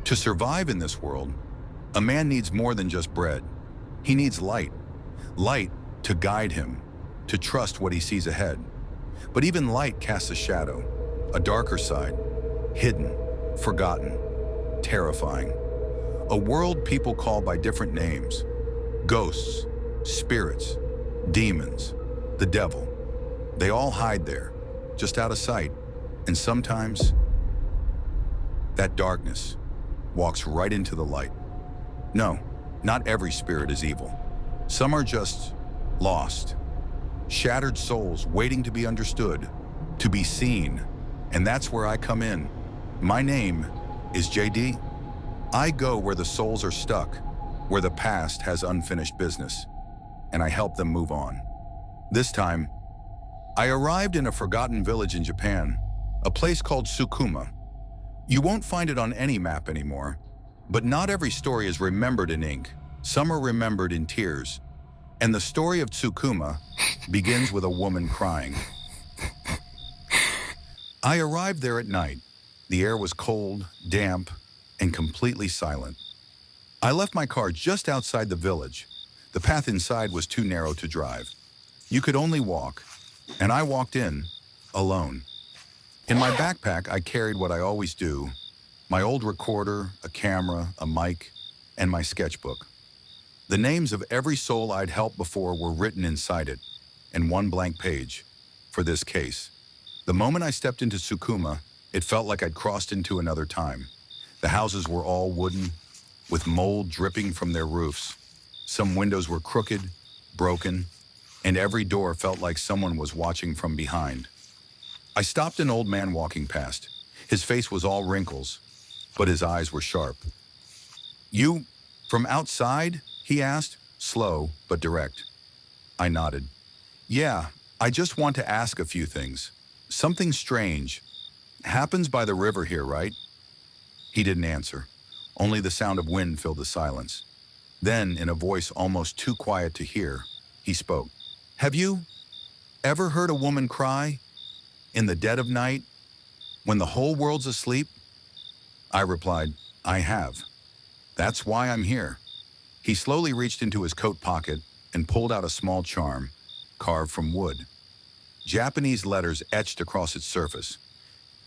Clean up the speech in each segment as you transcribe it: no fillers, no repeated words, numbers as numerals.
To survive in this world, a man needs more than just bread. He needs light. Light to guide him, to trust what he sees ahead. But even light casts a shadow, a darker side, hidden, forgotten, terrifying. A world people call by different names: ghosts, spirits, demons, the devil. They all hide there, just out of sight. And sometimes, that darkness walks right into the light. No, not every spirit is evil. Some are just lost, shattered souls waiting to be understood, to be seen. And that's where I come in. My name is JD. I go where the souls are stuck, where the past has unfinished business, and I help them move on. This time, I arrived in a forgotten village in Japan, a place called Tsukuma. You won't find it on any map anymore, but not every story is remembered in ink. Some are remembered in tears. And the story of Tsukuma begins with a woman crying. I arrived there at night. The air was cold, damp, and completely silent. I left my car just outside the village. The path inside was too narrow to drive. You could only walk, and I walked in, alone. In my backpack, I carried what I always do: my old recorder, a camera, a mic, and my sketchbook. The names of every soul I'd helped before were written inside it, and one blank page, for this case. The moment I stepped into Tsukuma, it felt like I'd crossed into another time. The houses were all wooden, with mold dripping from their roofs. Some windows were crooked, broken, and every door felt like someone was watching from behind. I stopped an old man walking past. His face was all wrinkles, but his eyes were sharp. "You from outside?" he asked, slow but direct. I nodded. "Yeah, I just want to ask a few things. Something strange. Happens by the river here, right?" He didn't answer. Only the sound of wind filled the silence. Then, in a voice almost too quiet to hear, he spoke. "Have you ever heard a woman cry? In the dead of night? When the whole world's asleep?" I replied, "I have. That's why I'm here." He slowly reached into his coat pocket and pulled out a small charm, carved from wood. Japanese letters etched across its surface.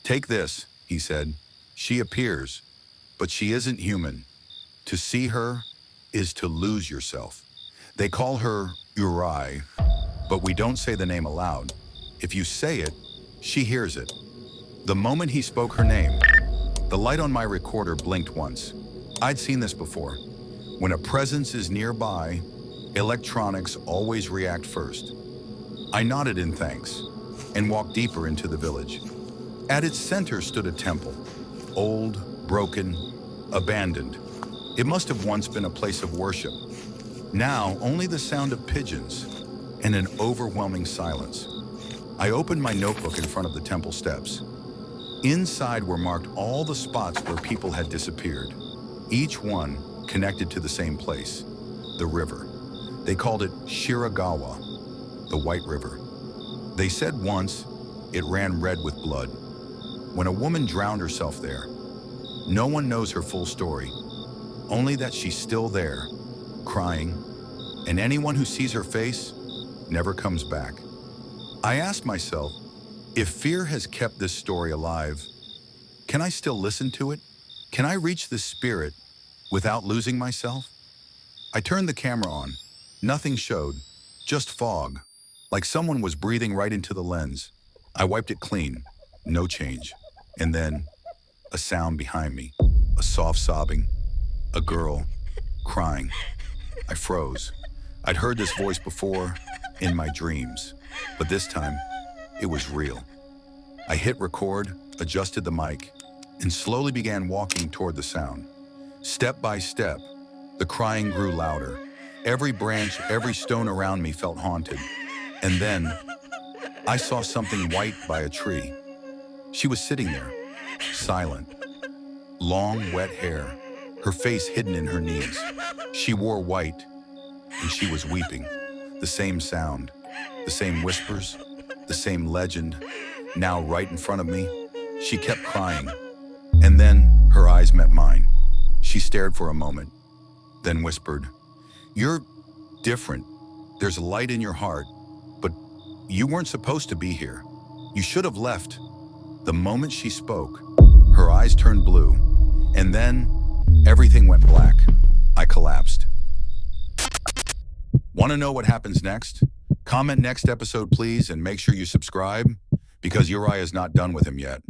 "Take this," he said. "She appears, but she isn't human. To see her is to lose yourself. They call her Urai, but we don't say the name aloud. If you say it, she hears it." The moment he spoke her name, the light on my recorder blinked once. I'd seen this before. When a presence is nearby, electronics always react first. I nodded in thanks and walked deeper into the village. At its center stood a temple, old, broken, abandoned. It must have once been a place of worship. Now, only the sound of pigeons and an overwhelming silence. I opened my notebook in front of the temple steps. Inside were marked all the spots where people had disappeared, each one connected to the same place, the river. They called it Shiragawa, the White River. They said once it ran red with blood. When a woman drowned herself there, no one knows her full story, only that she's still there, crying, and anyone who sees her face never comes back. I asked myself, if fear has kept this story alive, can I still listen to it? Can I reach this spirit without losing myself? I turned the camera on. Nothing showed, just fog, like someone was breathing right into the lens. I wiped it clean, no change. And then, a sound behind me, a soft sobbing, a girl crying. I froze. I'd heard this voice before, in my dreams, but this time, it was real. I hit record, adjusted the mic, and slowly began walking toward the sound. Step by step, the crying grew louder. Every branch, every stone around me felt haunted. And then, I saw something white by a tree. She was sitting there, silent. Long, wet hair, her face hidden in her knees. She wore white, and she was weeping. The same sound, the same whispers, the same legend, now right in front of me. She kept crying, and then her eyes met mine. She stared for a moment, then whispered, "You're different. There's a light in your heart, but you weren't supposed to be here. You should have left." The moment she spoke, her eyes turned blue, and then everything went black. I collapsed. Want to know what happens next? Comment next episode, please, and make sure you subscribe, because Urai is not done with him yet.